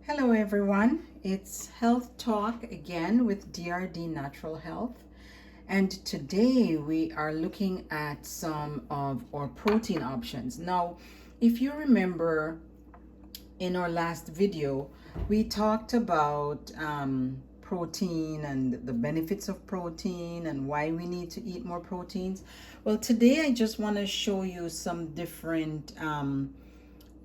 Hello everyone, it's Health Talk again with DRD Natural Health. And today we are looking at some of our protein options. Now, if you remember in our last video, we talked about protein and the benefits of protein and why we need to eat more proteins. Well, today I just want to show you some different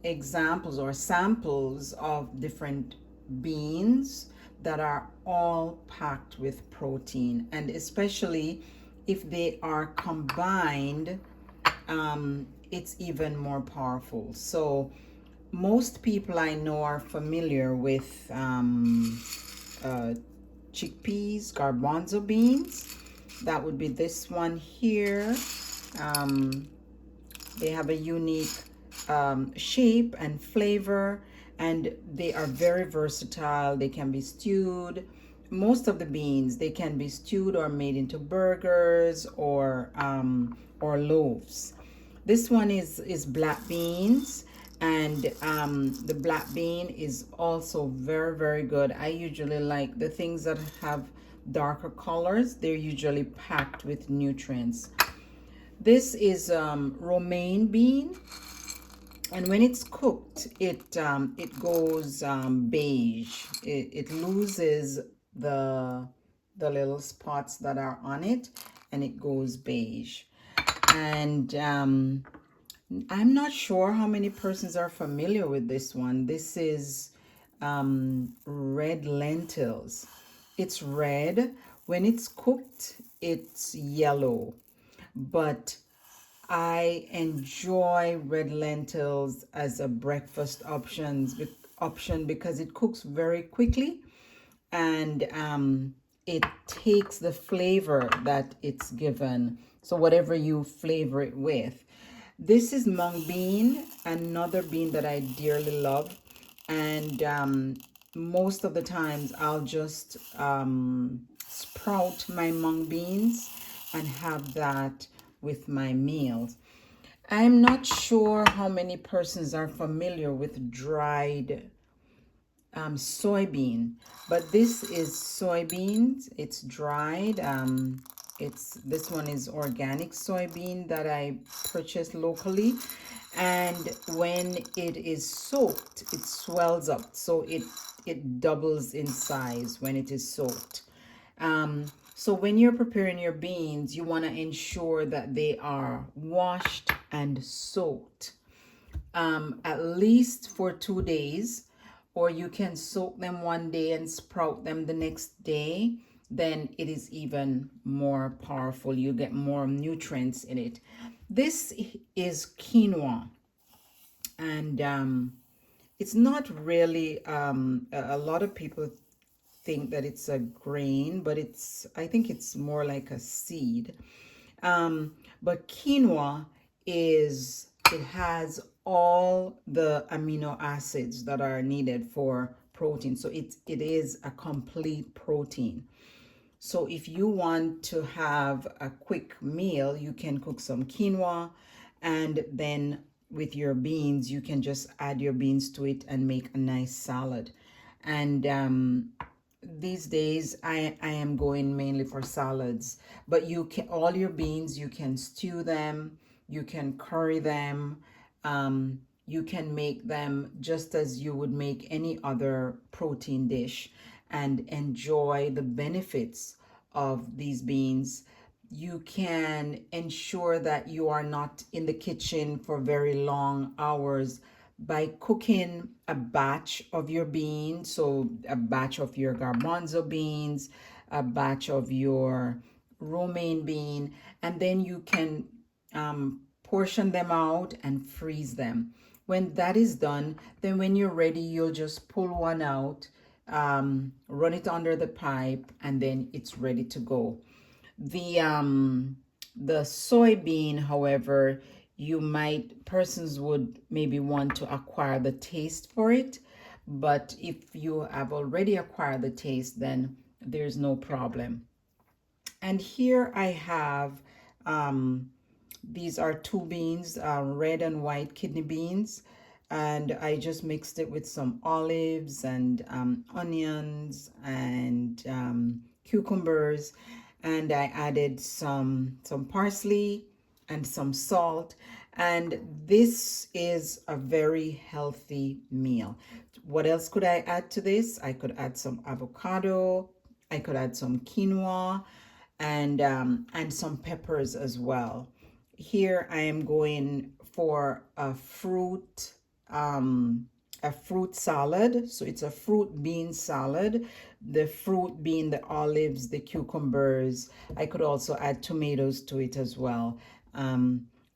examples or samples of different beans that are all packed with protein, and especially if they are combined, it's even more powerful. So most people I know are familiar with chickpeas, garbanzo beans. That would be this one here. um, they have a unique shape and flavor, and they are very versatile. They can be stewed. Most of the beans, they can be stewed or made into burgers or loaves. This one is black beans, and the black bean is also very good. I usually like the things that have darker colors. They're usually packed with nutrients. This is romaine bean, and when it's cooked, it goes beige. It loses the the little spots that are on it, and it goes beige. And I'm not sure how many persons are familiar with this one. This is red lentils. It's red. When it's cooked, it's yellow. But I enjoy red lentils as a breakfast option because it cooks very quickly, and it takes the flavor that it's given. So whatever you flavor it with. This is mung bean, another bean that I dearly love, and most of the times I'll just sprout my mung beans and have that with my meals. I'm not sure how many persons are familiar with dried soybean, but this is soybeans. It's dried. It's this one is organic soybean that I purchased locally, and when it is soaked, it swells up, so it doubles in size when it is soaked. So when you're preparing your beans, you want to ensure that they are washed and soaked at least for 2 days, or you can soak them one day and sprout them the next day. Then it is even more powerful. You get more nutrients in it. This is quinoa, and it's not really, a lot of people think that it's a grain, but I think it's more like a seed. But quinoa it has all the amino acids that are needed for protein. So it is a complete protein. So if you want to have a quick meal, you can cook some quinoa, and then with your beans, you can just add your beans to it and make a nice salad. And these days I am going mainly for salads, but you can, all your beans, you can stew them, you can curry them, you can make them just as you would make any other protein dish and enjoy the benefits of these beans. You can ensure that you are not in the kitchen for very long hours by cooking a batch of your beans. So a batch of your garbanzo beans, a batch of your romaine bean, and then you can portion them out and freeze them. When that is done, then when you're ready, you'll just pull one out, run it under the pipe, and then it's ready to go. The soybean, however, persons would maybe want to acquire the taste for it, but if you have already acquired the taste, then there's no problem. And here I have, these are two beans, red and white kidney beans. and I just mixed it with some olives and onions and cucumbers, and I added some parsley and some salt, and this is a very healthy meal. What else could I add to this? I could add some avocado, I could add some quinoa, and some peppers as well. Here I am going for a fruit salad. So it's a fruit bean salad. The fruit being the olives, the cucumbers. I could also add tomatoes to it as well.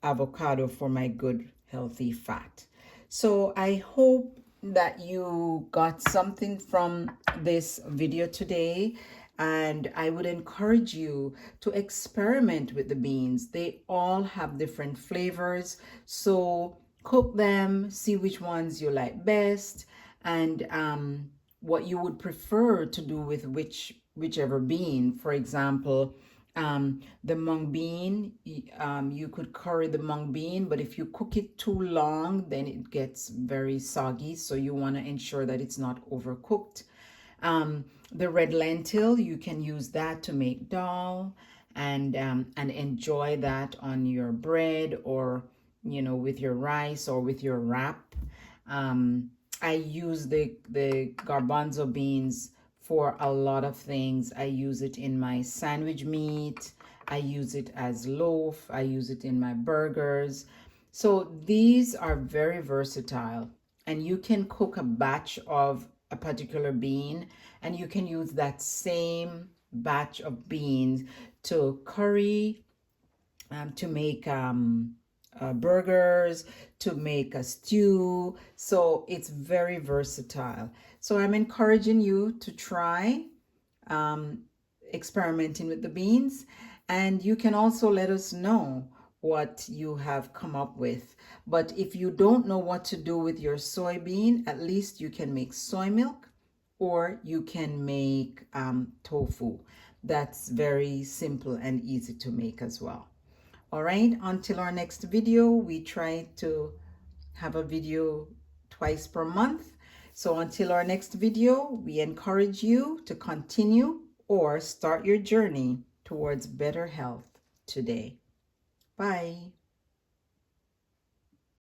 Avocado for my good healthy fat. So I hope that you got something from this video today, and I would encourage you to experiment with the beans. They all have different flavors, so cook them, see which ones you like best, and what you would prefer to do with whichever bean. For example, the mung bean, you could curry the mung bean, but if you cook it too long, then it gets very soggy. So you want to ensure that it's not overcooked. The red lentil, you can use that to make dal, and enjoy that on your bread, or with your rice or with your wrap. I use the garbanzo beans for a lot of things. I use it in my sandwich meat. I use it as loaf. I use it in my burgers. So these are very versatile, and you can cook a batch of a particular bean, and you can use that same batch of beans to curry, to make burgers, to make a stew. So it's very versatile. So I'm encouraging you to try experimenting with the beans, and you can also let us know what you have come up with. But if you don't know what to do with your soybean, at least you can make soy milk, or you can make tofu. That's very simple and easy to make as well. All right, until our next video, we try to have a video twice per month. So until our next video, we encourage you to continue or start your journey towards better health today. Bye.